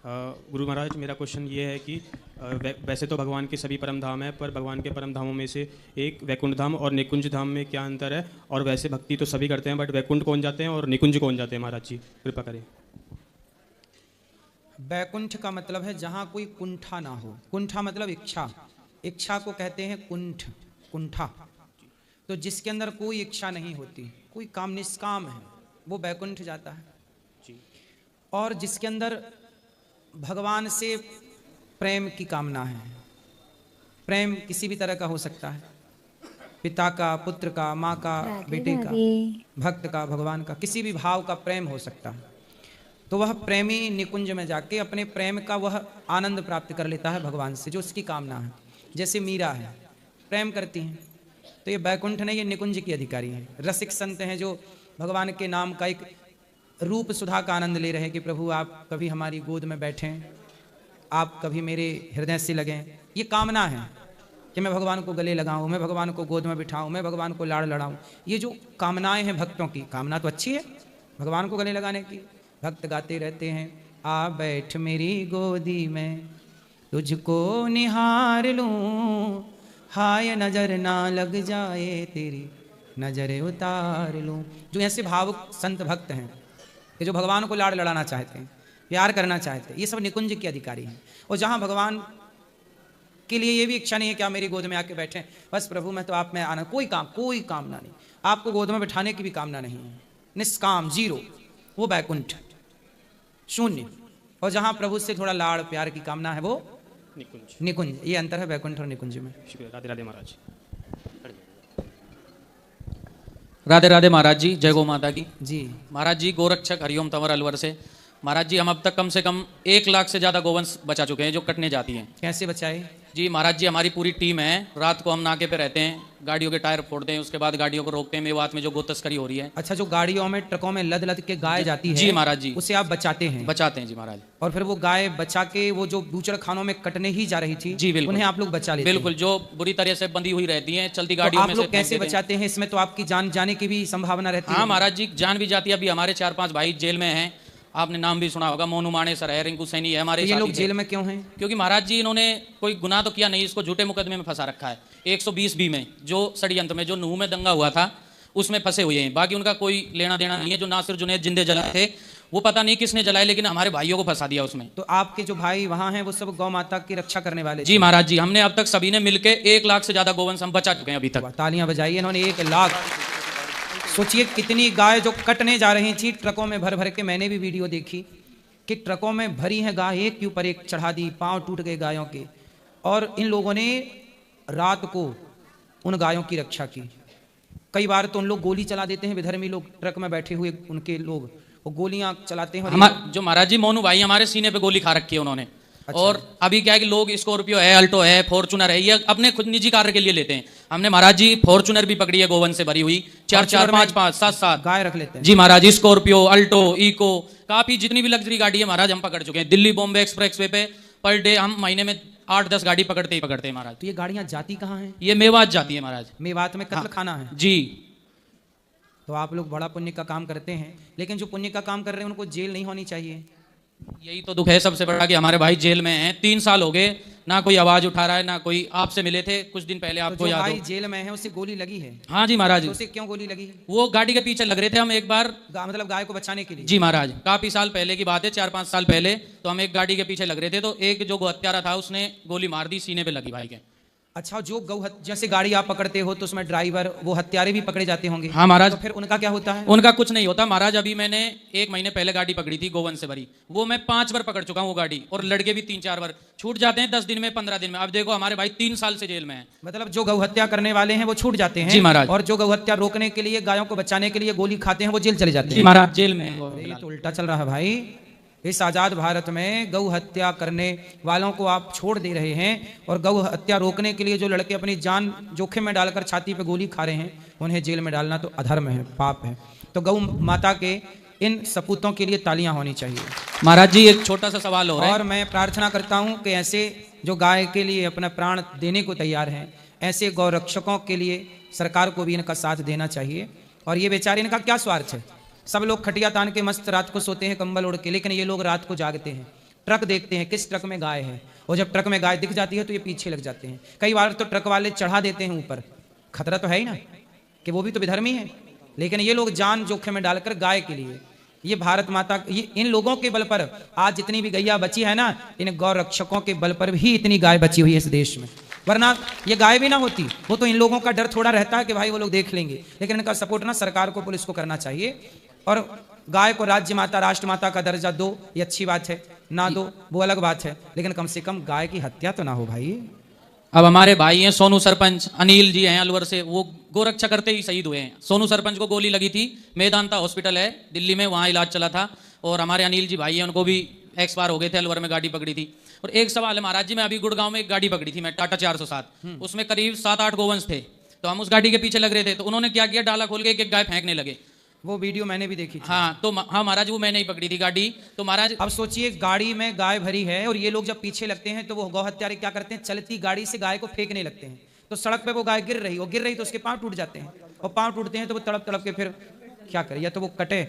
गुरु महाराज, मेरा क्वेश्चन ये है कि वैसे तो भगवान के सभी परम धाम है, पर भगवान के परम धामों में से एक वैकुंठ धाम और निकुंज धाम में क्या अंतर है? और वैसे भक्ति तो सभी करते हैं, बट वैकुंठ कौन जाते हैं और निकुंज कौन जाते हैं? महाराज जी कृपा करें। बैकुंठ का मतलब है जहां कोई कुंठा ना हो। कुंठा मतलब इच्छा, इच्छा को कहते हैं कुंठ, कुंठा। तो जिसके अंदर कोई इच्छा नहीं होती, कोई काम निष्काम है, वो बैकुंठ जाता है। और जिसके अंदर भगवान से प्रेम की कामना है, प्रेम किसी भी तरह का हो सकता है, पिता का, पुत्र का, माँ का, बेटे का, भक्त का, भगवान का, किसी भी भाव का प्रेम हो सकता है। तो वह प्रेमी निकुंज में जाके अपने प्रेम का वह आनंद प्राप्त कर लेता है भगवान से, जो उसकी कामना है। जैसे मीरा है, प्रेम करती हैं, तो ये बैकुंठ नहीं, ये निकुंज की अधिकारी हैं। रसिक संत हैं जो भगवान के नाम का एक रूप सुधा का आनंद ले रहे हैं कि प्रभु आप कभी हमारी गोद में बैठें, आप कभी मेरे हृदय से लगें। ये कामना है कि मैं भगवान को गले लगाऊं, मैं भगवान को गोद में बिठाऊं, मैं भगवान को लाड़ लड़ाऊं। ये जो कामनाएं हैं भक्तों की, कामना तो अच्छी है भगवान को गले लगाने की। भक्त गाते रहते हैं, आ बैठ मेरी गोदी में तुझको निहार लूं, हाय नजर ना लग जाए तेरी नजर उतार लूं। जो ऐसे भावुक संत भक्त हैं कि जो भगवान को लाड़ लड़ाना चाहते हैं, प्यार करना चाहते हैं, ये सब निकुंज के अधिकारी हैं। और जहाँ भगवान के लिए ये भी इच्छा नहीं है कि आप मेरी गोद में आके बैठें, बस प्रभु मैं तो आप में आना, कोई कामना नहीं, आपको गोद में बिठाने की भी कामना नहीं है, निष्काम, जीरो, वो बैकुंठ, शून्य। और जहाँ प्रभु से थोड़ा लाड़ प्यार की कामना है वो निकुंज। निकुंज। ये अंतर है बैकुंठ और निकुंज में। शुक्रिया। राधे राधे महाराज। राधे राधे महाराज जी, जय गौ माता की। जी महाराज जी, गोरक्षक हरिओम तंवर अलवर से। महाराज जी, हम अब तक कम से कम 1 लाख से ज़्यादा गोवंश बचा चुके हैं जो कटने जाती हैं। कैसे बचाए? जी महाराज जी, हमारी पूरी टीम है। रात को हम नाके पे रहते हैं, गाड़ियों के टायर फोड़ते हैं, उसके बाद गाड़ियों को रोकते हैं। मेवात में जो गो तस्करी हो रही है। अच्छा, जो गाड़ियों में, ट्रकों में लद लद के गाय जाती है, जी महाराज जी, उसे आप बचाते हैं? बचाते हैं जी महाराज। और फिर वो गाय बचा के वो जो बूचड़ खानों में कटने ही जा रही थी, जी बिल्कुल, उन्हें आप लोग बचा लेते हैं? बिल्कुल, जो बुरी तरह से बंधी हुई रहती हैं, चलती तो गाड़ियों आप में लोग से कैसे फेंक देते हैं। बचाते हैं? इसमें तो आपकी जान जाने की भी संभावना रहती है। हाँ महाराज जी, जान भी जाती है। अभी हमारे 4-5 भाई जेल में हैं। आपने नाम भी सुना होगा, मोनू मानेसर है, रिंकू सैनी है, हमारे तो ये लोग साथी थे। जेल में क्यों हैं? क्योंकि महाराज जी इन्होंने कोई गुनाह तो किया नहीं, इसको झूठे मुकदमे में फंसा रखा है। 120 बी में, जो षड्यंत्र में, जो नूह में दंगा हुआ था उसमें फंसे हुए हैं। बाकी उनका कोई लेना देना नहीं है। जो नासिर जुनैद जिंदे जलाए थे, वो पता नहीं किसने जलाए, लेकिन हमारे भाइयों को फंसा दिया उसमें। तो आपके जो भाई वहां हैं वो सब गौ माता की रक्षा करने वाले? जी महाराज जी, हमने अब तक सभी ने मिलकर 1 लाख से ज्यादा गोवंश हम बचा चुके हैं अभी तक। तालियां बजाइए, इन्होंने 1 लाख। सोचिए कितनी गाय जो कटने जा रही थी ट्रकों में भर भर के। मैंने भी वीडियो देखी कि ट्रकों में भरी है गाय, एक के ऊपर एक चढ़ा दी, पांव टूट गए गायों के। और इन लोगों ने रात को उन गायों की रक्षा की। कई बार तो उन लोग गोली चला देते हैं, विधर्मी लोग, ट्रक में बैठे हुए उनके लोग, वो गोलियां चलाते हैं। जो महाराज जी मोनू भाई, हमारे सीने पे गोली खा रखी है उन्होंने। अच्छा। और अभी क्या है कि लोग स्कॉर्पियो है, अल्टो है, फॉर्चूनर है, ये अपने खुद निजी कार्य के लिए लेते हैं। हमने महाराज जी फॉर्चूनर भी पकड़ी है गोवन से भरी हुई, 4-4, 5-5, 7-7 गाय रख लेते हैं। जी महाराज, स्कॉर्पियो, अल्टो, इको, काफी जितनी भी लग्जरी गाड़ी है महाराज हम पकड़ चुके हैं। दिल्ली बॉम्बे एक्सप्रेस वे पे पर डे हम महीने में 8-10 गाड़ी पकड़ते हैं महाराज। तो ये गाड़ियां जाती कहाँ हैं? ये मेवात जाती है महाराज। मेवात में कत्ल खाना है जी। तो आप लोग बड़ा पुण्य का काम करते हैं, लेकिन जो पुण्य का काम कर रहे हैं उनको जेल नहीं होनी चाहिए। यही तो दुख है सबसे बड़ा कि हमारे भाई जेल में हैं। 3 साल हो गए, ना कोई आवाज उठा रहा है, ना कोई। आपसे मिले थे कुछ दिन पहले, आपको याद हो? भाई जेल में है, उसे गोली लगी है? हाँ जी महाराज। तो उसे क्यों गोली लगी? वो गाड़ी के पीछे लग रहे थे हम एक बार, मतलब गाय को बचाने के लिए? जी महाराज, काफी साल पहले की बात है, 4-5 साल पहले। तो हम एक गाड़ी के पीछे लग रहे थे, तो एक जो हत्यारा था उसने गोली मार दी, सीने पे लगी भाई के। अच्छा, जो जैसे गाड़ी आप पकड़ते हो तो उसमें ड्राइवर, वो हत्यारे भी पकड़े जाते होंगे? हाँ महाराज। तो फिर उनका क्या होता है? उनका कुछ नहीं होता महाराज। अभी मैंने 1 महीने पहले गाड़ी पकड़ी थी गोवन से भरी, वो मैं 5 बार पकड़ चुका हूँ वो गाड़ी। और लड़के भी 3-4 बार छूट जाते हैं, 10 दिन में, 15 दिन में। अब देखो हमारे भाई 3 साल से जेल में है। मतलब जो गौ हत्या करने वाले हैं वो छूट जाते हैं? जी महाराज। और जो गौ हत्या रोकने के लिए, गायों को बचाने के लिए गोली खाते हैं, वो जेल चले जाते हैं? जी महाराज, जेल में। ये तो उल्टा चल रहा है भाई। इस आज़ाद भारत में गौ हत्या करने वालों को आप छोड़ दे रहे हैं, और गौ हत्या रोकने के लिए जो लड़के अपनी जान जोखिम में डालकर छाती पे गोली खा रहे हैं, उन्हें जेल में डालना तो अधर्म है, पाप है। तो गौ माता के इन सपूतों के लिए तालियां होनी चाहिए। महाराज जी, एक छोटा सा सवाल हो रहा है। और मैं प्रार्थना करता हूं कि ऐसे जो गाय के लिए अपना प्राण देने को तैयार हैं, ऐसे गौ रक्षकों के लिए सरकार को भी इनका साथ देना चाहिए। और ये बेचारे, इनका क्या स्वार्थ है? सब लोग खटिया तान के मस्त रात को सोते हैं कंबल ओढ़ के, लेकिन ये लोग रात को जागते हैं। ट्रक देखते हैं किस ट्रक में गाय है, और जब ट्रक में गाय दिख जाती है तो ये पीछे लग जाते हैं। कई बार तो ट्रक वाले चढ़ा देते हैं ऊपर, खतरा तो है ही ना कि वो भी तो विधर्मी है, लेकिन ये लोग जान जोखिम में डालकर गाय के लिए, ये भारत माता, ये इन लोगों के बल पर आज जितनी भी गैया बची है ना, इन गौ रक्षकों के बल पर भी इतनी गाय बची हुई है इस देश में, वरना ये गाय भी ना होती। वो तो इन लोगों का डर थोड़ा रहता है कि भाई वो लोग देख लेंगे, लेकिन इनका सपोर्ट ना सरकार को, पुलिस को करना चाहिए। और गाय को राज्य माता, राष्ट्र माता का दर्जा दो, ये अच्छी बात है, ना दो वो अलग बात है, लेकिन कम से कम गाय की हत्या तो ना हो भाई। अब हमारे भाई हैं सोनू सरपंच, अनिल जी हैं अलवर से, वो गोरक्षा करते ही शहीद हुए हैं। सोनू सरपंच को गोली लगी थी, मेदांता हॉस्पिटल है दिल्ली में, वहाँ इलाज चला था। और हमारे अनिल जी भाई हैं, उनको भी एक्सपायर हो गए थे, अलवर में गाड़ी पकड़ी थी। और एक सवाल है महाराज जी, मैं अभी गुड़गांव में एक गाड़ी पकड़ी थी मैं, टाटा 407, उसमें करीब 7-8 गोवंश थे, तो हम उस गाड़ी के पीछे लग रहे थे, तो उन्होंने क्या किया, डाला खोल के एक गाय फेंकने लगे। वो वीडियो मैंने भी देखी थी। हाँ तो हाँ महाराज, वो मैंने ही पकड़ी थी गाड़ी। तो महाराज अब सोचिए गाड़ी में गाय भरी है और ये लोग जब पीछे लगते हैं तो वो गौ हत्यारे क्या करते हैं, चलती गाड़ी से गाय को फेंकने लगते हैं, तो सड़क पे वो गाय गिर रही तो उसके पांव टूट जाते हैं, और पांव टूटते हैं तो वो तड़प तड़प के फिर क्या करे, या तो वो कटे।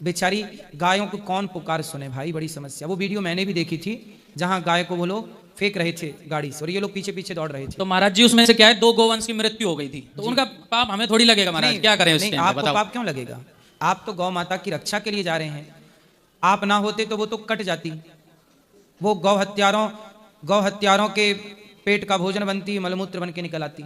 बेचारी गायों को कौन पुकार सुने भाई, बड़ी समस्या। वो वीडियो मैंने भी देखी थी जहां गाय को वो लोग फेंक रहे थे गाड़ी से और ये लोग पीछे पीछे दौड़ रहे थे। तो महाराज जी उसमें से क्या है, 2 गोवंश की मृत्यु हो गई थी, तो उनका पाप हमें थोड़ी लगेगा महाराज, क्या करें उस टाइम पे आपको बताओ। पाप क्यों लगेगा, आप तो गौ माता की रक्षा के लिए जा रहे हैं, आप ना होते तो वो तो कट जाती, वो गौ हत्यारों के पेट का भोजन बनती, मलमूत्र बन के निकल आती।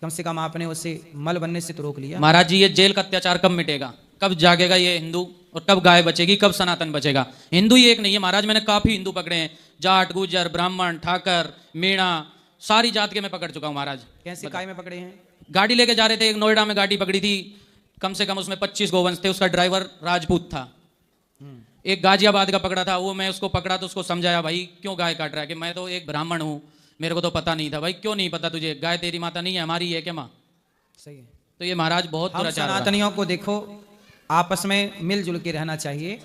कम से कम आपने उसे मल बनने से तो रोक लिया। महाराज जी ये जेल का अत्याचार कब मिटेगा, कब जागेगा ये हिंदू, और कब गाय बचेगी, कब सनातन बचेगा। हिंदू ही एक नहीं है महाराज, मैंने काफी हिंदू पकड़े हैं, जाट, गुजर, ब्राह्मण, ठाकर, मीणा, सारी जात के मैं पकड़ चुका हूँ महाराज। कैसे काय में पकड़े हैं? गाड़ी लेके जा रहे थे, एक नोएडा में गाड़ी पकड़ी थी, कम से कम उसमें 25 गोवंश थे, उसका ड्राइवर राजपूत था। एक गाजियाबाद का पकड़ा था, वो मैं उसको पकड़ा तो उसको समझाया, भाई क्यों गाय काट रहा है, कि मैं तो एक ब्राह्मण हूँ, मेरे को तो पता नहीं था। भाई क्यों नहीं पता तुझे, गाय तेरी माता नहीं है, हमारी है क्या माँ? सही है। तो ये महाराज बहुत हम दुराचार हुआ। सनातनियों को देखो आपस में मिलजुल के रहना चाहिए,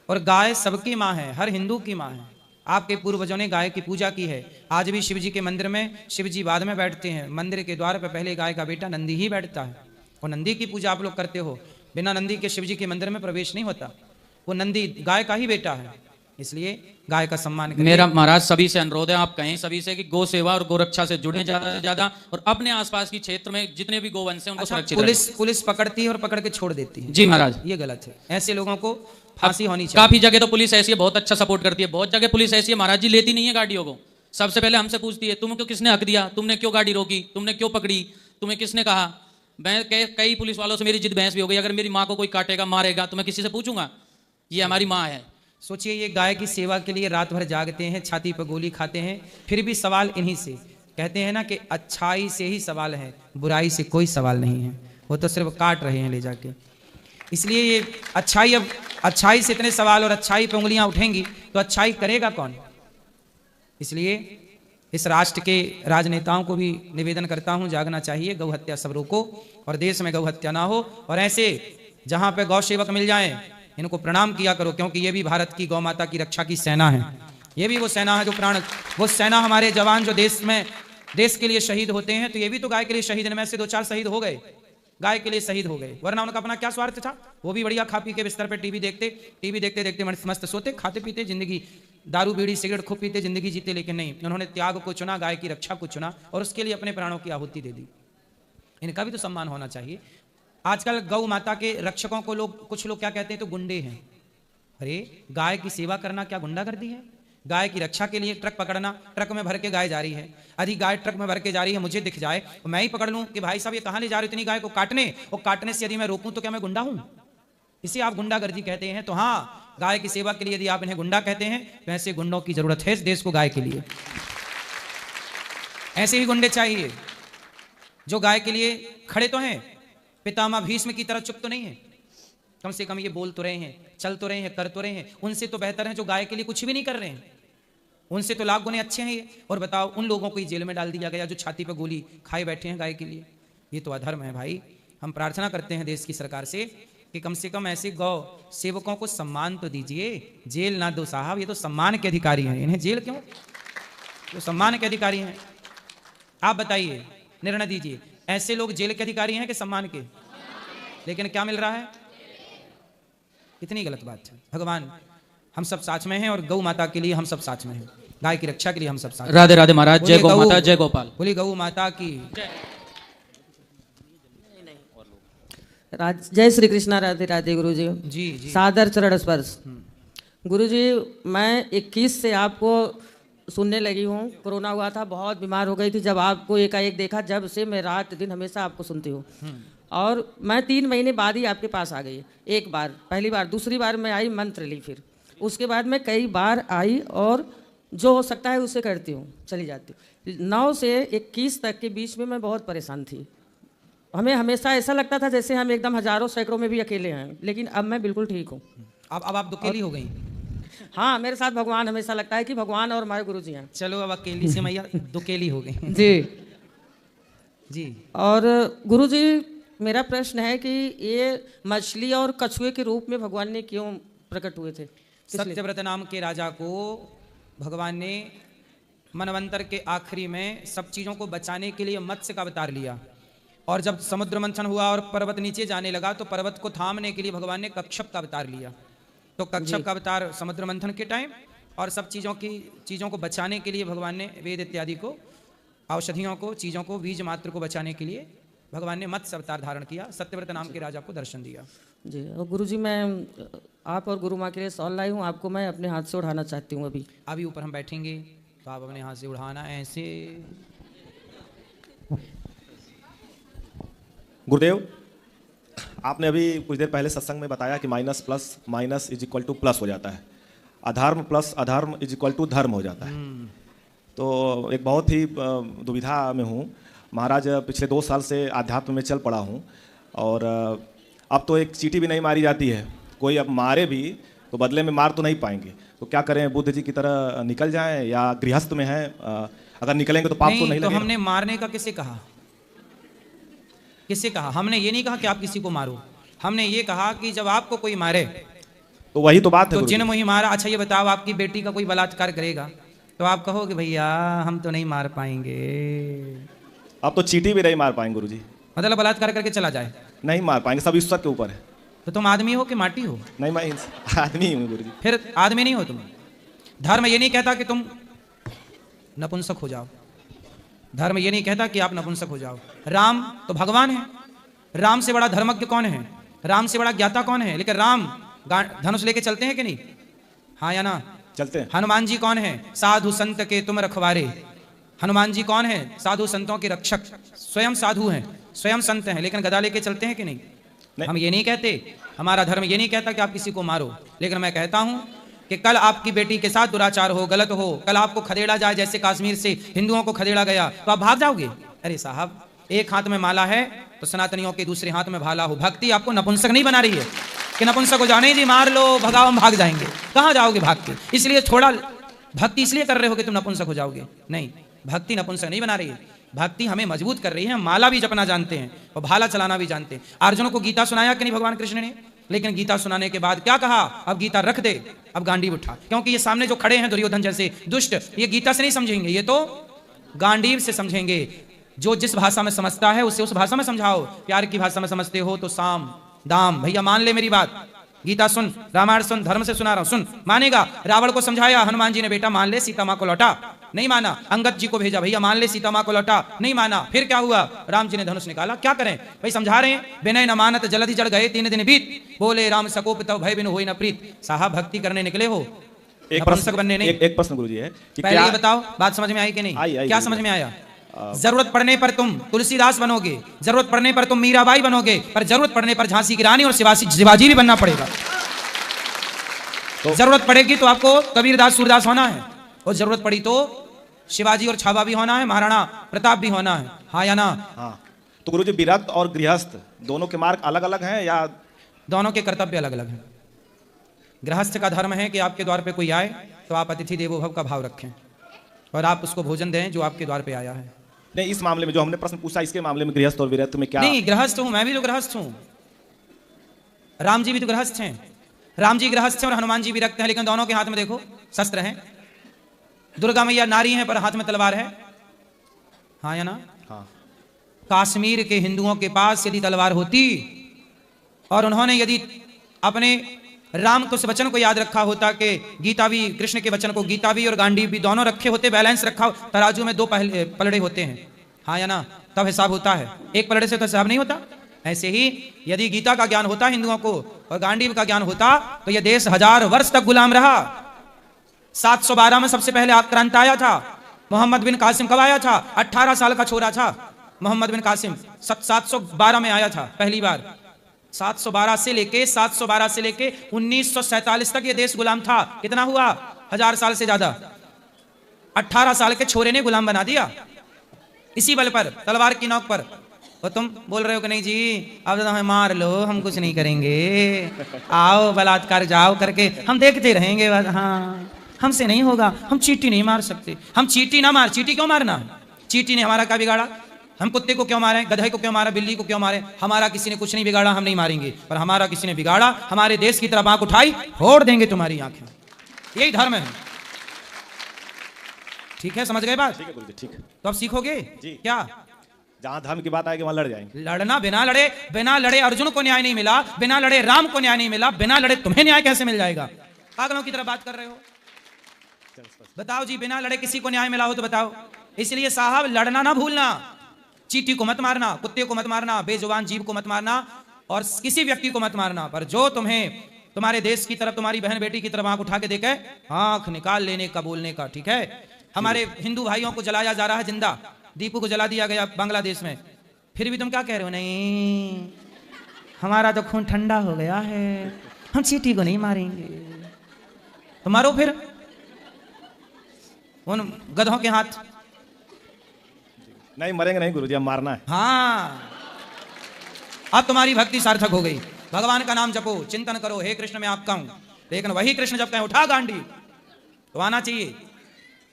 और गाय सबकी माँ है, हर हिंदू की माँ है। आपके पूर्वजों ने गाय की पूजा की है। आज भी शिव जी के मंदिर में शिव जी बाद में बैठते हैं, मंदिर के द्वार पर पहले गाय का बेटा नंदी ही बैठता है, और नंदी की पूजा आप लोग करते हो। बिना नंदी के शिव जी के मंदिर में प्रवेश नहीं होता, वो नंदी गाय का ही बेटा है, इसलिए गाय का सम्मान करिए। मेरा महाराज सभी से अनुरोध है, आप कहें सभी से कि गौ सेवा और गोरक्षा से जुड़े ज्यादा से ज्यादा, और अपने आसपास की क्षेत्र में जितने भी गोवंश हैं उनको सुरक्षित रखें। पुलिस पकड़ती है और पकड़ के छोड़ देती है। जी महाराज, ये गलत है, ऐसे लोगों को फांसी होनी चाहिए। काफी जगह तो पुलिस ऐसी है, बहुत अच्छा सपोर्ट करती है, बहुत जगह पुलिस ऐसी है महाराज जी लेती नहीं है गाड़ियों को। सबसे पहले हमसे पूछती है, तुमको किसने हक दिया, तुमने क्यों गाड़ी रोकी, तुमने क्यों पकड़ी, तुम्हें किसने कहा। मैं कई पुलिस वालों से मेरी जिद बहस भी हो गई, अगर मेरी माँ को कोई काटेगा मारेगा तो मैं किसी से पूछूंगा, ये हमारी माँ है। सोचिए ये गाय की सेवा के लिए रात भर जागते हैं, छाती पर गोली खाते हैं, फिर भी सवाल इन्हीं से। कहते हैं ना कि अच्छाई से ही सवाल है, बुराई से कोई सवाल नहीं है, वो तो सिर्फ काट रहे हैं ले जाके। इसलिए ये अच्छाई, अब अच्छाई से इतने सवाल और अच्छाई पे उंगलियां उठेंगी तो अच्छाई करेगा कौन। इसलिए इस राष्ट्र के राजनेताओं को भी निवेदन करता हूं, जागना चाहिए, गौ हत्या सब रोको और देश में गौ हत्या ना हो। और ऐसे जहां पे गौ सेवक मिल जाएं इनको प्रणाम किया करो, क्योंकि ये भी भारत की गौ माता की रक्षा की सेना है। ये भी वो सेना है जो वो सेना, हमारे जवान जो देश के लिए शहीद होते हैं, तो ये भी तो गाय के लिए शहीद, इनमें से 2-4 शहीद हो गए, गाय के लिए शहीद हो गए, वरना उनका अपना क्या स्वार्थ था। वो भी बढ़िया खा पी के बिस्तर पे टीवी देखते मस्त सोते, खाते पीते जिंदगी, दारू बीड़ी सिगरेट खूब पीते जिंदगी जीते, लेकिन नहीं, उन्होंने त्याग को चुना, गाय की रक्षा को चुना और उसके लिए अपने प्राणों की आहुति दे दी। इनका भी तो सम्मान होना चाहिए। आजकल गौ माता के रक्षकों को कुछ लोग क्या कहते हैं, तो गुंडे हैं। अरे गाय की सेवा करना क्या गुंडागर्दी है? गाय की रक्षा के लिए ट्रक पकड़ना, ट्रक में भर के गाय जा रही है, यदि गाय ट्रक में भर के जा रही है, मुझे दिख जाए तो मैं ही पकड़ लूं कि भाई साहब ये कहां ले जा रहे हो इतनी गाय को काटने, और काटने से यदि मैं रोकूं तो क्या मैं गुंडा हूं? इसे आप गुंडागर्दी कहते हैं। तो हाँ, गाय की सेवा के लिए यदि आप इन्हें गुंडा कहते हैं तो ऐसे गुंडों की जरूरत है इस देश को। गाय के लिए ऐसे ही गुंडे चाहिए जो गाय के लिए खड़े तो हैं, पितामह भीष्म की तरह चुप तो नहीं है, कम से कम ये बोल तो रहे हैं, चल तो रहे हैं, कर तो रहे हैं। उनसे तो बेहतर है जो गाय के लिए कुछ भी नहीं कर रहे हैं, उनसे तो लाख गुने अच्छे हैं ये। और बताओ उन लोगों को ही जेल में डाल दिया गया जो छाती पर गोली खाए बैठे हैं गाय के लिए। ये तो अधर्म है भाई। हम प्रार्थना करते हैं देश की सरकार से कि कम से कम ऐसे गौ सेवकों को सम्मान तो दीजिए, जेल ना दो साहब, ये तो सम्मान के अधिकारी हैं, इन्हें जेल क्यों? तो सम्मान के अधिकारी हैं। आप बताइए, निर्णय दीजिए, ऐसे लोग जेल के अधिकारी हैं कि सम्मान के? लेकिन क्या मिल रहा है? इतनी गलत बात है। भगवान हम सब साथ में हैं और गौ माता के लिए हम सब साथ में हैं, गाय की रक्षा के लिए हम सब साथ में। राधे राधे महाराज, जय गौ माता, जय गोपाल। बोली गौ माता की जय श्री कृष्णा, राधे राधे गुरु जी। जी जी। सादर चरण स्पर्श। गुरु जी, मैं 21 से आपको सुनने लगी हूँ। कोरोना हुआ था, बहुत बीमार हो गई थी, जब आपको एकाएक देखा, जब से मैं रात दिन हमेशा आपको सुनती हूँ। और मैं 3 महीने बाद ही आपके पास आ गई। एक बार, पहली बार, दूसरी बार मैं आई, मंत्र ली, फिर उसके बाद मैं कई बार आई और जो हो सकता है उसे करती हूँ, चली जाती हूँ। 9 से 21 तक के बीच में मैं बहुत परेशान थी। हमें हमेशा ऐसा लगता था जैसे हम एकदम हजारों सैकड़ों में भी अकेले हैं, लेकिन अब मैं बिल्कुल ठीक हूँ। अब आप दुकेली हो गई। हाँ, मेरे साथ भगवान, हमेशा लगता है कि भगवान और हमारे गुरु जी हैं। चलो अब अकेली से मैया दुकेली हो गई। जी जी। और गुरु जी, मेरा प्रश्न है कि ये मछली और कछुए के रूप में भगवान ने क्यों प्रकट हुए थे? सत्यव्रत नाम के राजा को भगवान ने मनवंतर के आखिरी में सब चीजों को बचाने के लिए मत्स्य का अवतार लिया, और जब समुद्र मंथन हुआ और पर्वत नीचे जाने लगा तो पर्वत को थामने के लिए भगवान ने कच्छप का अवतार लिया। तो कच्छप का अवतार समुद्र मंथन के टाइम, और सब चीज़ों को बचाने के लिए भगवान ने वेद इत्यादि को, औषधियों को, चीज़ों को, बीज मात्र को बचाने के लिए भगवान ने मत्स्य अवतार धारण किया, सत्यव्रत नाम के राजा को दर्शन दिया। जी। और गुरु जी, मैं आप और गुरु माँ के लिए सॉल लाई हूँ, आपको मैं अपने हाथ से उठाना चाहती हूँ। अभी ऊपर हम बैठेंगे तो आप अपने हाथ से उठाना ऐसे। गुरुदेव, आपने अभी कुछ देर पहले सत्संग में बताया कि minus plus minus is equal two plus हो जाता है, अधर्म प्लस अधर्म इज इक्वल टू धर्म हो जाता है। तो एक बहुत ही दुविधा में हूँ महाराज। पिछले 2 साल से आध्यात्म में चल पड़ा हूँ, और अब तो एक चींटी भी नहीं मारी जाती है। कोई अब मारे भी तो बदले में मार तो नहीं पाएंगे, तो क्या करें? बुद्ध जी की तरह निकल जाएं या गृहस्थ में हैं? अगर निकलेंगे तो पाप तो नहीं लगेगा? हमने मारने का किसे कहा? किसे कहा? हमने ये नहीं कहा कि आप किसी को मारो, हमने ये कहा कि जब आपको कोई मारे तो वही तो बात है। तो जिन मुही मारा। अच्छा ये बताओ, आपकी बेटी का कोई बलात्कार करेगा तो आप कहोगे भैया हम तो नहीं मार पाएंगे? अब तो चींटी भी नहीं मार पाएंगे गुरुजी। मतलब बलात्कार करके चला जाए? नहीं मार पाएंगे, सब ईश्वर के ऊपर है। तो तुम आदमी हो कि माटी हो? नहीं, मैं आदमी हूँ गुरुजी। फिर आदमी नहीं हो तुम। धर्म ये नहीं कहता कि तुम नपुंसक हो जाओ, धर्म ये नहीं कहता कि आप नपुंसक हो जाओ। राम तो भगवान है, राम से बड़ा धर्मज्ञ कौन है? राम से बड़ा ज्ञाता कौन है? लेकिन राम धनुष लेके चलते हैं कि नहीं? हाँ या ना? चलते हैं। हनुमान जी कौन है? साधु संत के तुम रखवारे। हनुमान जी कौन है? साधु संतों के रक्षक। स्वयं साधु हैं, स्वयं संत हैं, लेकिन गदा लेके चलते हैं कि नहीं? हम ये नहीं कहते, हमारा धर्म ये नहीं कहता कि आप किसी को मारो, लेकिन मैं कहता हूं कि कल आपकी बेटी के साथ दुराचार हो, गलत हो, कल आपको खदेड़ा जाए, जैसे कश्मीर से हिंदुओं को खदेड़ा गया, तो आप भाग जाओगे? अरे साहब, एक हाथ में माला है तो सनातनियों के दूसरे हाथ में भाला हो। भक्ति आपको नपुंसक नहीं बना रही है कि नपुंसक हो जाओ। नहीं जी, मार लो, भगाओ, हम भाग जाएंगे। कहाँ जाओगे भाग के? इसलिए थोड़ा भक्ति इसलिए कर रहे हो कि तुम नपुंसक हो जाओगे? नहीं, भक्ति नपुंसक नहीं बना रही है, भक्ति हमें मजबूत कर रही है। हम माला भी जपना जानते हैं और भाला चलाना भी जानते हैं। अर्जुन को गीता सुनाया कि नहीं भगवान कृष्ण ने? लेकिन गीता सुनाने के बाद क्या कहा? अब गीता रख दे, अब गांडीव उठा। क्योंकि ये सामने जो खड़े हैं दुर्योधन जैसे दुष्ट, ये गीता से नहीं समझेंगे, ये तो गांडीव से समझेंगे। जो जिस भाषा में समझता है उसे उस भाषा में समझाओ। प्यार की भाषा में समझते हो तो साम दाम। भैया मान ले मेरी बात, गीता सुन, रामायण सुन, धर्म से सुना रहा हूं, सुन। मानेगा? रावण को समझाया हनुमान जी ने, बेटा मान ले, सीता माँ को लौटा, नहीं माना। अंगद जी को भेजा, भैया मान ले, सीता माँ को लौटा, नहीं माना। फिर क्या हुआ? राम जी ने धनुष निकाला। क्या करें भाई? समझा रहे हैं, विनय न मानत जलधि जड़ गए 3 दिन बीत, बोले राम सकोप तब भय बिन होई न प्रीत। साहब, भक्ति करने निकले हो, एक प्रश्न बनने नहीं। एक प्रश्न गुरुजी है कि पहले ये बताओ, बात समझ में आई कि नहीं? आई, क्या समझ में आया? जरूरत पड़ने पर तुम तुलसीदास बनोगे, जरूरत पड़ने पर तुम मीराबाई बनोगे, पर जरूरत पड़ने पर झांसी की रानी और शिवाजी भी बनना पड़ेगा। तो जरूरत पड़ेगी तो आपको कबीरदास सूरदास होना है, और जरूरत पड़ी तो शिवाजी और छाबा भी होना है, महाराणा प्रताप भी होना है। हाँ या ना? हाँ। तो गुरुजी, विरक्त और गृहस्थ दोनों के मार्ग अलग अलग हैं या दोनों के कर्तव्य अलग अलग हैं? गृहस्थ का धर्म है कि आपके द्वार पे कोई आए तो आप अतिथि देवो भव का भाव रखें और आप उसको भोजन दें जो आपके द्वार पे आया है। नहीं, इस मामले में जो हमने प्रश्न पूछा, इसके मामले में गृहस्थ और विरक्त में क्या? नहीं, गृहस्थ हूं, मैं भी तो गृहस्थ हूं। राम जी भी तो गृहस्थ हैं, राम जी गृहस्थ हैं और हनुमान जी विरक्त हैं, लेकिन दोनों के हाथ में देखो शस्त्र हैं। दुर्गा मैया नारी हैं पर हाथ में तलवार है। हाँ या ना? हाँ। काश्मीर के हिंदुओं के पास यदि तलवार होती और उन्होंने यदि अपने राम को उस वचन को याद रखा होता कि गीता भी, कृष्ण के वचन को गीता भी और गांडी भी दोनों रखे होते, बैलेंस रखा हो, तराजू में दो पलड़े होते हैं, हाँ या ना, तब हिसाब होता है, एक पलड़े से तो हिसाब नहीं होता। ऐसे ही यदि गीता का ज्ञान होता हिंदुओं को और गांडीव का ज्ञान होता तो यह देश 1000 वर्ष तक गुलाम रहा। 712 में सबसे पहले आक्रांत आया था। मोहम्मद बिन कासिम कब आया था? 18 साल का छोरा था मोहम्मद बिन कासिम, 712 में आया था पहली बार। 712 से लेके 1947 तक ये देश गुलाम था। कितना हुआ? 1000 साल से ज्यादा। 18 साल के छोरे ने गुलाम बना दिया इसी बल पर, तलवार की नोक पर। और तुम बोल रहे हो कि नहीं जी अब तो हमें मार लो, हम कुछ नहीं करेंगे, आओ बलात्कार जाओ करके हम देखते रहेंगे बस। हाँ, हमसे नहीं होगा, हम चींटी नहीं मार सकते, हम चींटी ना मार। चींटी क्यों मारना? चींटी ने हमारा क्या बिगाड़ा? हम कुत्ते को क्यों मारे, गधे को क्यों मारा, बिल्ली को क्यों मारे? हमारा किसी ने कुछ नहीं बिगाड़ा, हम नहीं मारेंगे। पर हमारा किसी ने बिगाड़ा, हमारे देश की तरफ आंख उठाई, फोड़ देंगे तुम्हारी आंखें। यही धर्म है। ठीक है, समझ गए बात? ठीक है गुरुजी, ठीक है। तो अब सीखोगे जी। क्या? जहां धर्म की बात आएगी वहां लड़ जाएंगे। लड़ना, बिना लड़े अर्जुन को न्याय नहीं मिला, बिना लड़े राम को न्याय नहीं मिला, बिना लड़े तुम्हें न्याय कैसे मिल जाएगा? पागलों की तरफ बात कर रहे हो? बताओ जी, बिना लड़े किसी को न्याय मिला हो तो बताओ। इसलिए साहब लड़ना ना भूलना, चींटी को मत मारना, कुत्ते को मत मारना, बेजुबान जीव को मत मारना और किसी व्यक्ति को मत मारना। पर जो तुम्हें तुम्हारे देश की तरफ, तुम्हारी बहन बेटी की तरफ आंख उठा के देखे, आंख निकाल लेने का, बोलने का। ठीक है? हमारे हिंदू भाइयों को जलाया जा रहा है जिंदा, दीपू को जला दिया गया बांग्लादेश में, फिर भी तुम क्या कह रहे हो? नहीं, हमारा तो खून ठंडा हो गया है, हम चींटी को नहीं मारेंगे। तो मारो फिर उन गधों के हाथ। नहीं मरेंगे नहीं गुरुजी, अब मारना है। हाँ, अब तुम्हारी भक्ति सार्थक हो गई। भगवान का नाम जपो, चिंतन करो, हे कृष्ण मैं आपका हूं। लेकिन वही कृष्ण जब कहें उठा गांडी तो आना चाहिए।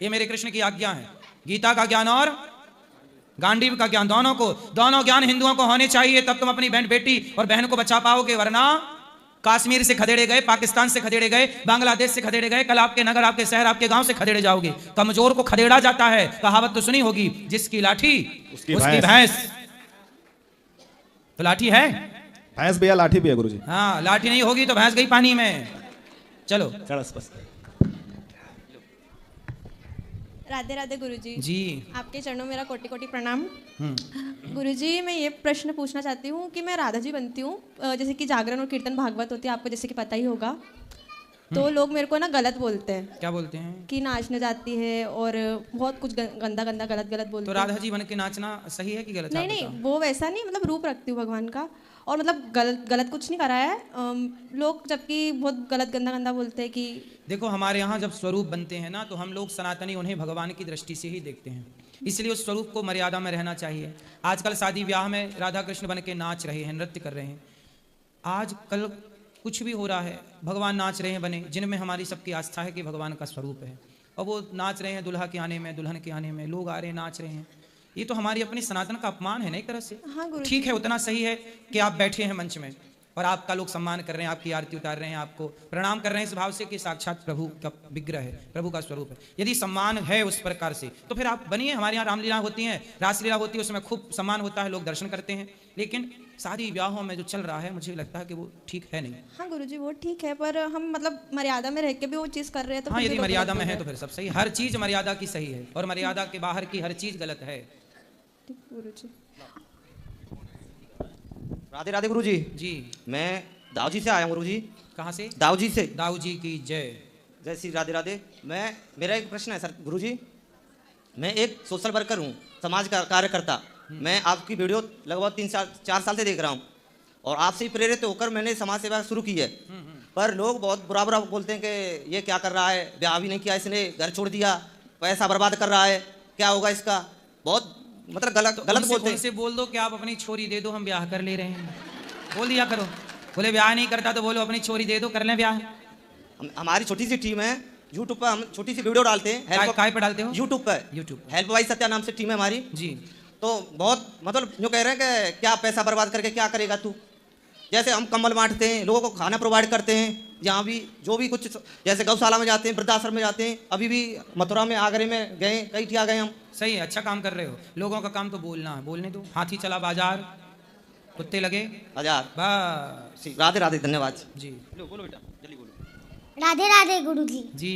ये मेरे कृष्ण की आज्ञा है। गीता का ज्ञान और गांडीव का ज्ञान, दोनों ज्ञान हिंदुओं को होने चाहिए, तब तुम अपनी बहन बेटी और बहन को बचा पाओगे। वरना कश्मीर से खदेड़े गए, पाकिस्तान से खदेड़े गए, बांग्लादेश से खदेड़े गए, कल आपके नगर, आपके शहर, आपके गांव से खदेड़े जाओगे। कमजोर को खदेड़ा जाता है, कहावत तो सुनी होगी, जिसकी लाठी उसकी भैंस। तो लाठी है, भैंस भी है, लाठी भी है गुरुजी। हाँ, लाठी नहीं होगी तो भैंस गई पानी में। चलो बस। राधे राधे गुरुजी जी, आपके चरणों में मेरा कोटि कोटि प्रणाम। गुरुजी, मैं ये प्रश्न पूछना चाहती हूँ कि मैं राधा जी बनती हूँ, जैसे कि जागरण और कीर्तन भागवत होती है, आपको जैसे कि पता ही होगा, तो लोग मेरे को ना गलत बोलते हैं। क्या बोलते हैं? कि नाचने जाती है और बहुत कुछ गंदा गंदा गलत बोलते तो हैं। राधा जी बन के नाचना सही है कि गलत? नहीं नहीं, वो वैसा नहीं, मतलब रूप रखती हूँ भगवान का, और मतलब गलत कुछ नहीं करा है। लोग जबकि बहुत गलत गंदा गंदा बोलते हैं कि देखो, हमारे यहाँ जब स्वरूप बनते हैं ना, तो हम लोग सनातनी उन्हें भगवान की दृष्टि से ही देखते हैं, इसलिए उस स्वरूप को मर्यादा में रहना चाहिए। आजकल शादी ब्याह में राधा कृष्ण बन के नाच रहे हैं, नृत्य कर रहे हैं। आजकल कुछ भी हो रहा है, भगवान नाच रहे हैं बने, जिनमें हमारी सबकी आस्था है कि भगवान का स्वरूप है, और वो नाच रहे हैं दुल्हा के आने में, दुल्हन के आने में, लोग आ रहे हैं नाच रहे हैं। ये तो हमारी अपनी सनातन का अपमान है ना एक तरह से। हाँ गुरु, ठीक है, उतना सही है कि आप बैठे हैं मंच में और आपका लोग सम्मान कर रहे हैं, आपकी आरती उतार रहे हैं, आपको प्रणाम कर रहे हैं इस भाव से कि साक्षात प्रभु का विग्रह है, प्रभु का स्वरूप है। यदि सम्मान है उस प्रकार से तो फिर आप बनिए। हमारे यहाँ रामलीला होती है, रासलीला होती है, उसमें खूब सम्मान होता है, लोग दर्शन करते हैं। लेकिन शादी ब्याहों में जो चल रहा है, मुझे लगता है कि वो ठीक है नहीं। हाँ गुरुजी, वो ठीक है, पर हम मतलब मर्यादा में रह के भी वो चीज़ कर रहे हैं तो हाँ, फिर भी यदि लोग मर्यादा गलत में बोल है रहे तो फिर सब सही। हर चीज मर्यादा की सही है और मर्यादा के बाहर की हर चीज गलत है। हैं। गुरुजी, राधे राधे गुरुजी। जी, मैं दाऊजी से आया हूँ गुरुजी। कहाँ से? दाऊजी से। दाऊ जी की जय। जय श्री राधे राधे। मेरा एक प्रश्न है सर गुरुजी। मैं एक सोशल वर्कर हूँ, समाज का कार्यकर्ता। मैं आपकी वीडियो लगभग 3-4 साल से देख रहा हूँ और आपसे ही प्रेरित होकर मैंने समाज सेवा शुरू की है। पर लोग बहुत बुरा बुरा बोलते हैं कि ये क्या कर रहा है, ब्याह भी नहीं किया इसने, घर छोड़ दिया, पैसा बर्बाद कर रहा है, क्या होगा इसका, बहुत मतलब गलत बोलते हैं। उनसे बोल दो कि आप अपनी छोरी दे दो, हम ब्याह कर ले रहे हैं, बोल दिया करो। बोले ब्याह नहीं करता तो बोलो अपनी छोरी दे दो, कर लें ब्याह। हमारी छोटी सी टीम है, यूट्यूब पर हम छोटी सी वीडियो डालते हैं। काय पे डालते हो? यूट्यूब पर। यूट्यूब पर। हेल्प भाई सत्या नाम से टीम है हमारी जी। तो बहुत मतलब जो कह रहे हैं कि क्या पैसा बर्बाद करके क्या करेगा तू। जैसे हम कंबल बांटते हैं, लोगों को खाना प्रोवाइड करते हैं, जहाँ भी जो भी कुछ, जैसे गौशाला में जाते हैं, वृद्धाश्रम में जाते हैं, अभी भी मथुरा में आगरे में गए, कई ठिया गए हम। सही है, अच्छा काम कर रहे हो। लोगों का काम तो बोलना है, बोलने दो। हाथी चला बाजार, कुत्ते लगे 1000। बस राधे राधे, धन्यवाद। जी बोलो बेटा, जल्दी बोलो। राधे राधे गुरुजी। जी।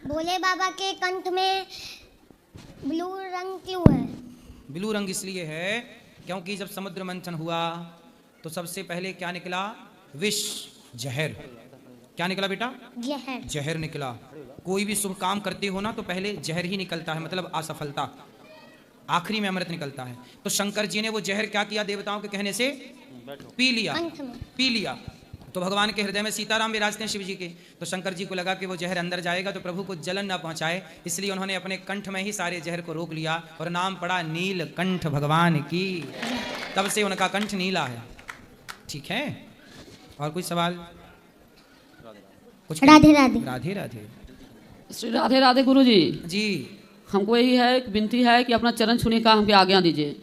भोले बाबा के कंठ में ब्लू रंग क्यों है? ब्लू रंग इसलिए है क्योंकि जब समुद्र मंथन हुआ तो सबसे पहले क्या निकला? विष, जहर। क्या निकला बेटा? जहर। जहर निकला। कोई भी शुभ काम करते हो ना तो पहले जहर ही निकलता है, मतलब असफलता, आखिरी में अमृत निकलता है। तो शंकर जी ने वो जहर क्या किया? देवताओं के कहने से पी लिया। कंठ में। पी लिया तो भगवान के हृदय में सीताराम विराजते हैं शिव जी के, तो शंकर जी को लगा कि वो जहर अंदर जाएगा तो प्रभु को जलन ना पहुंचाए, इसलिए उन्होंने अपने कंठ में ही सारे जहर को रोक लिया और नाम पड़ा नीलकंठ भगवान की। तब से उनका कंठ नीला है। ठीक है, और कोई सवाल? कुछ? राधे राधे। राधे राधे। श्री राधे राधे गुरु जी। जी। हमको यही है, एक विनती है कि अपना चरण छूने का हमको आज्ञा दीजिए।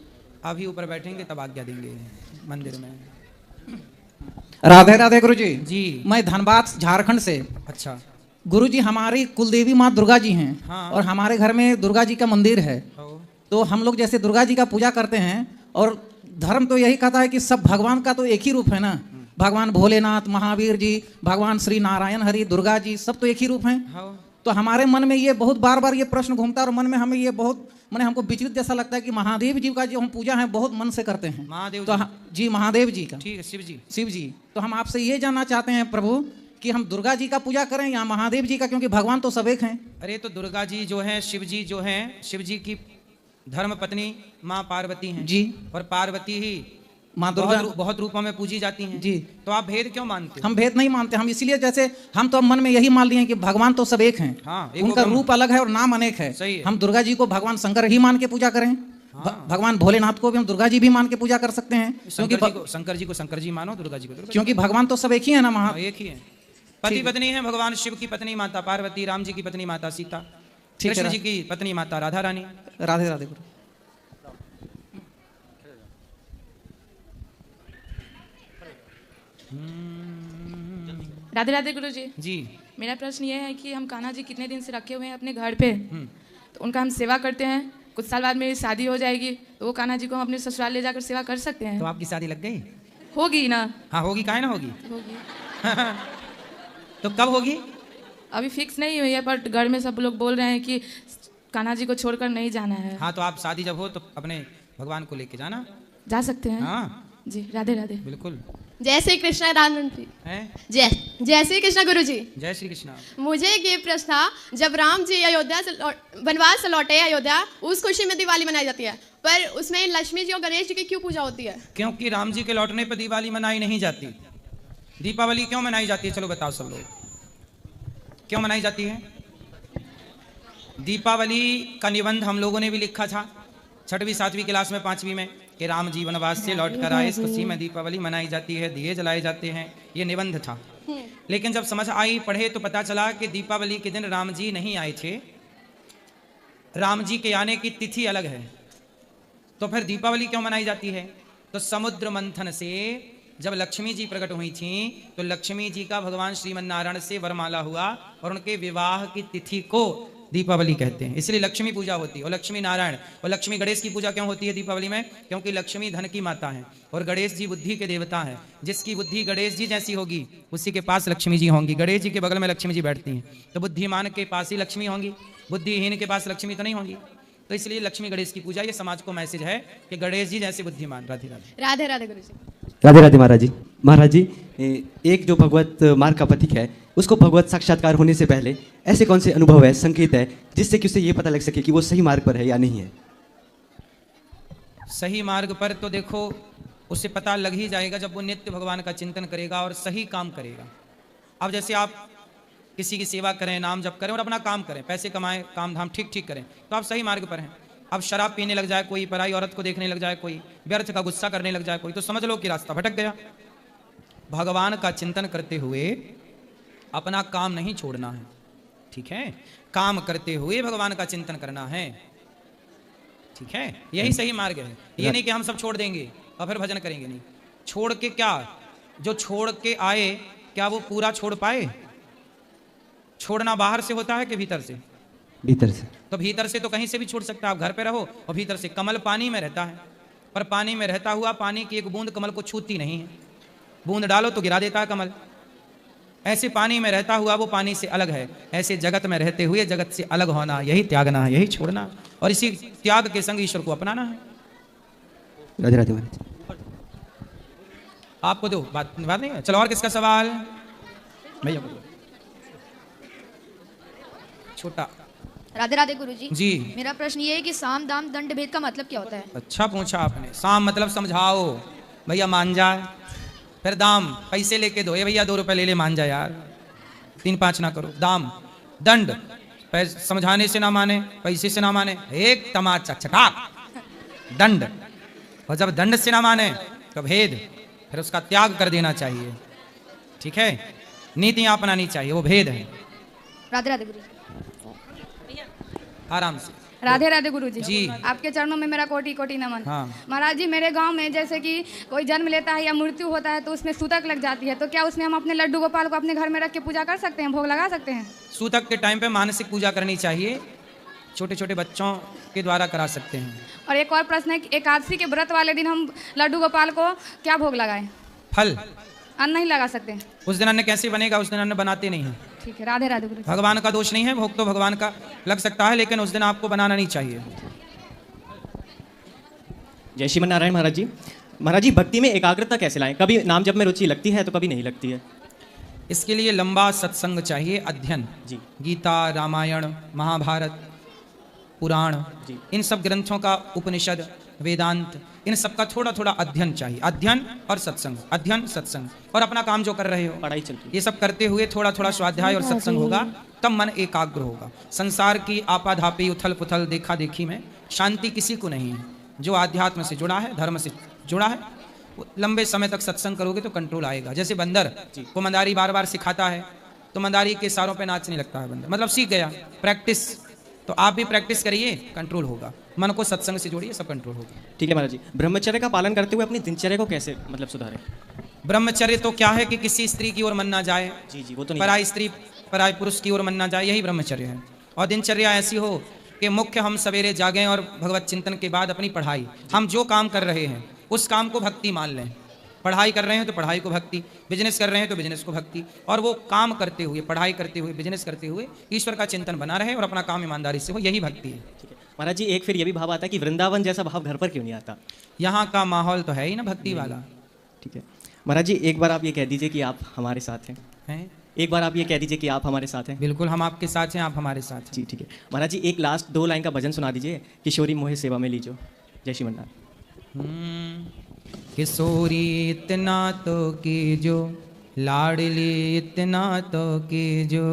अभी ऊपर बैठेंगे तब आज्ञा देंगे मंदिर में। राधे राधे गुरु जी। जी। मैं धनबाद झारखंड से। अच्छा। गुरु जी हमारी कुलदेवी माँ दुर्गा जी हैं। हाँ। और हमारे घर में दुर्गा जी का मंदिर है। तो हम लोग जैसे दुर्गा जी का पूजा करते हैं, और धर्म तो यही कहता है कि सब भगवान का तो एक ही रूप है ना, भगवान भोलेनाथ, महावीर जी, भगवान श्री नारायण हरि, दुर्गा जी, सब तो एक ही रूप हैं। तो हमारे मन में ये बहुत बार बार ये प्रश्न घूमता है और मन में हमें ये बहुत मैंने हमको विचलित जैसा लगता है कि महादेव जी का जो हम पूजा है बहुत मन से करते हैं। महादेव तो जी महादेव जी का। ठीक है, शिव जी। शिव जी। तो हम आपसे ये जानना चाहते हैं प्रभु कि हम दुर्गा जी का पूजा करें या महादेव जी का, क्योंकि भगवान तो सब एक हैं। अरे तो दुर्गा जी जो है, शिव जी जो है, शिव जी की धर्म पत्नी माँ पार्वती हैं जी। और पार्वती ही माँ दुर्गा बहुत रूपों में पूजी जाती हैं। जी। तो आप भेद क्यों मानते हो? हम भेद नहीं मानते, हम इसलिए जैसे हम तो मन में यही मान लिए हैं कि भगवान तो सब एक हैं। हाँ, उनका रूप अलग है और नाम अनेक है। सही है। हम दुर्गा जी को भगवान शंकर ही मान के पूजा करें। भगवान भोलेनाथ को भी हम दुर्गा जी भी मान के पूजा कर सकते हैं, क्योंकि शंकर जी को शंकर जी मानो, दुर्गा जी को दुर्गा। क्योंकि भगवान तो सब एक ही है ना। एक ही है। पति पत्नी है भगवान शिव की पत्नी माता पार्वती, राम जी की पत्नी माता सीता, कृष्ण जी की पत्नी माता राधा रानी। राधे राधे गुरु। राधे राधे गुरु जी। जी। मेरा प्रश्न ये है कि हम कान्हा जी कितने दिन से रखे हुए हैं अपने घर पे, तो उनका हम सेवा करते हैं। कुछ साल बाद मेरी शादी हो जाएगी तो वो कान्हा जी को हम अपने ससुराल ले जाकर सेवा कर सकते हैं? तो आपकी शादी लग गई? होगी ना। हाँ होगी, काहे ना होगी। होगी। तो कब होगी? अभी फिक्स नहीं हुई है, बट घर में सब लोग बोल रहे हैं कि कान्हा जी को छोड़कर नहीं जाना है। हाँ तो आप शादी जब हो तो अपने भगवान को लेके जाना। जा सकते हैं। हाँ जी। राधे राधे। बिल्कुल। जय श्री कृष्ण रामचंद्र। जय श्री कृष्ण गुरु जी। जय श्री कृष्ण। मुझे एक ये प्रश्न था, जब राम जी अयोध्या से वनवास से लौटे अयोध्या, उस खुशी में दिवाली मनाई जाती है, पर उसमें लक्ष्मी जी और गणेश जी की क्यों पूजा होती है? क्योंकि राम जी के लौटने पर दिवाली मनाई नहीं जाती। दीपावली क्यों मनाई जाती है? चलो बताओ सब लोग, क्यों मनाई जाती है? दीपावली का निबंध हम लोगों ने भी लिखा था 6वीं 7वीं क्लास में, 5वीं में, कि राम जी वनवास से लौट कर आए, इस खुशी में दीपावली मनाई जाती है, दिए जलाए जाते हैं, ये निबंध था। लेकिन जब समझ आई, पढ़े, तो पता चला कि दीपावली के दिन राम जी नहीं आए थे, राम जी के आने की तिथि अलग है। तो फिर दीपावली क्यों मनाई जाती है? तो समुद्र मंथन से जब लक्ष्मी जी प्रकट हुई थी तो लक्ष्मी जी का भगवान श्रीमन नारायण से वरमाला हुआ और उनके विवाह की तिथि को दीपावली कहते हैं, इसलिए लक्ष्मी पूजा होती है। और लक्ष्मी नारायण और लक्ष्मी गणेश की पूजा क्यों होती है दीपावली में? क्योंकि लक्ष्मी धन की माता है और गणेश जी बुद्धि के देवता हैं। जिसकी बुद्धि गणेश जी जैसी होगी उसी के पास लक्ष्मी जी होंगी। गणेश जी के बगल में लक्ष्मी जी बैठती हैं, तो बुद्धिमान के पास ही लक्ष्मी होंगी, बुद्धिहीन के पास लक्ष्मी तो नहीं होंगी। तो इसलिए लक्ष्मी गणेश की पूजा, ये समाज को मैसेज है कि गणेश जी जैसे बुद्धिमान। राधे राधे। राधे राधे गुरु जी। राधे राधे महाराज जी। महाराज जी, एक जो भगवत मार्ग का प्रतीक है, उसको भगवत साक्षात्कार होने से पहले ऐसे कौन से अनुभव है, संकेत है, जिससे कि उसे ये पता लग सके कि वो सही मार्ग पर है या नहीं है? सही मार्ग पर तो देखो उसे पता लग ही जाएगा जब वो नित्य भगवान का चिंतन करेगा और सही काम करेगा। अब जैसे आप किसी की सेवा करें, नाम जप करें और अपना काम करें, पैसे कमाएं, काम धाम ठीक ठीक करें, तो आप सही मार्ग पर हैं। अब शराब पीने लग जाए कोई, पराई औरत को देखने लग जाए कोई, व्यर्थ का गुस्सा करने लग जाए कोई, तो समझ लो कि रास्ता भटक गया। भगवान का चिंतन करते हुए अपना काम नहीं छोड़ना है, ठीक है? काम करते हुए भगवान का चिंतन करना है, ठीक है? यही सही मार्ग है। ये नहीं कि हम सब छोड़ देंगे और फिर भजन करेंगे, नहीं। छोड़ के क्या, जो छोड़ के आए क्या वो पूरा छोड़ पाए? छोड़ना बाहर से होता है कि भीतर से? भीतर से। तो भीतर से तो कहीं से भी छोड़ सकता है। आप घर पे रहो और भीतर से, कमल पानी में रहता है, पर पानी में रहता हुआ पानी की एक बूंद कमल को छूती नहीं है। बूंद डालो तो गिरा देता है कमल। ऐसे पानी में रहता हुआ वो पानी से अलग है। ऐसे जगत में रहते हुए जगत से अलग होना, यही त्यागना है, यही छोड़ना, और इसी त्याग के संग ईश्वर को अपनाना है। राधे राधे महाराज। आपको दो बात नहीं है। चलो और किसका सवाल? भैया छोटा। राधे राधे गुरुजी। जी। मेरा प्रश्न ये है कि साम दाम दंड भेद का मतलब क्या होता है? अच्छा पूछा आपने। साम मतलब समझाओ, भैया मान जा। फिर दाम पैसे लेके दो, ये भैया 2 रुपए ले ले, मान जा यार, 3-5 ना करो। दाम दंड, समझाने से ना माने, पैसे से ना माने, एक तमाचा चटाक दंड। और जब दंड से ना माने तो भेद, फिर उसका त्याग कर देना चाहिए। ठीक है, नीतियां अपनानी चाहिए, वो भेद है। राधे राधे गुरुजी। आराम से। राधे राधे गुरुजी। जी। आपके चरणों में मेरा कोटि कोटि नमन। हाँ। महाराज जी, मेरे गांव में जैसे कि कोई जन्म लेता है या मृत्यु होता है तो उसमें सूतक लग जाती है, तो क्या उसमें हम अपने लड्डू गोपाल को अपने घर में रख के पूजा कर सकते हैं, भोग लगा सकते हैं? सूतक के टाइम पे मानसिक पूजा करनी चाहिए, छोटे छोटे बच्चों के द्वारा करा सकते हैं। और एक और प्रश्न है कि एकादशी के व्रत वाले दिन हम लड्डू गोपाल को क्या भोग लगाएं? फल। अन्न नहीं लगा सकते? उस दिन अन्न कैसे बनेगा? उस दिन अन्न बनाते नहीं है। ठीक है, राधे राधे गुरु। भगवान का दोष नहीं है, भोग तो भगवान का लग सकता है, लेकिन उस दिन आपको बनाना नहीं चाहिए। जय श्रीमन नारायण महाराज जी। महाराज जी, भक्ति में एकाग्रता कैसे लाएं? कभी नाम जप में रुचि लगती है तो कभी नहीं लगती है। इसके लिए लंबा सत्संग चाहिए, अध्ययन जी। गीता, रामायण, महाभारत, पुराण, इन सब ग्रंथों का, उपनिषद, वेदांत, इन सब का थोड़ा थोड़ा अध्ययन चाहिए। अध्ययन और सत्संग, अध्ययन सत्संग, और अपना काम जो कर रहे हो, पढ़ाई चल रही है, ये सब करते हुए थोड़ा थोड़ा स्वाध्याय और सत्संग होगा, तब मन एकाग्र होगा। संसार की आपाधापी, उथल पुथल, देखा देखी में शांति किसी को नहीं है। जो आध्यात्म से जुड़ा है, धर्म से जुड़ा है, लंबे समय तक सत्संग करोगे तो कंट्रोल आएगा। जैसे बंदर को मंदारी बार बार सिखाता है तो मंदारी के इशारों पे नाचने लगता है बंदर, मतलब सीख गया। प्रैक्टिस, तो आप भी प्रैक्टिस करिए, कंट्रोल होगा। मन को सत्संग से जोड़िए, सब कंट्रोल होगा। ठीक है महाराज जी। ब्रह्मचर्य का पालन करते हुए अपनी दिनचर्या को कैसे मतलब सुधारें? ब्रह्मचर्य तो क्या है कि किसी स्त्री की ओर मन ना जाए, जी जी, वो तो नहीं, पराई स्त्री पराई पुरुष की ओर मन ना जाए, यही ब्रह्मचर्य है। और दिनचर्या ऐसी हो कि मुख्य हम सवेरे जागें और भगवत चिंतन के बाद अपनी पढ़ाई, हम जो काम कर रहे हैं उस काम को भक्ति मान लें। पढ़ाई कर रहे हैं तो पढ़ाई को भक्ति, बिजनेस कर रहे हैं तो बिजनेस को भक्ति, और वो काम करते हुए, पढ़ाई करते हुए, बिजनेस करते हुए ईश्वर का चिंतन बना रहे और अपना काम ईमानदारी से हो, यही भक्ति है। ठीक है महाराज जी, एक फिर ये भी भाव आता है कि वृंदावन जैसा भाव घर पर क्यों नहीं आता? यहाँ का माहौल तो है ही ना भक्ति वाला। ठीक है महाराज जी, एक बार आप ये कह दीजिए कि आप हमारे साथ हैं। एक बार आप ये कह दीजिए कि आप हमारे साथ हैं। बिल्कुल, हम आपके साथ हैं, आप हमारे साथ हैं। जी ठीक है महाराज जी, एक लास्ट 2 लाइन का भजन सुना दीजिए, किशोरी मोहे सेवा में लीजो। जय श्री मन्नाथ। किशोरी इतना तो कीजो, लाडली इतना तो कीजो,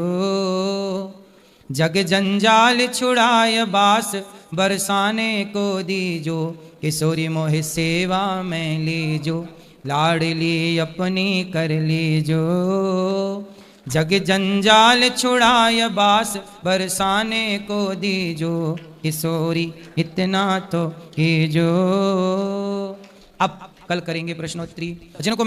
जग जंजाल छुड़ाए बास बरसाने को दीजो, किशोरी मोहे सेवा में लीजो, लाडली अपनी कर लीजो, जग जंजाल छुड़ाए बास बरसाने को दीजो, किशोरी इतना तो कीजो। अब कल करेंगे प्रश्नोत्तरी, जिनको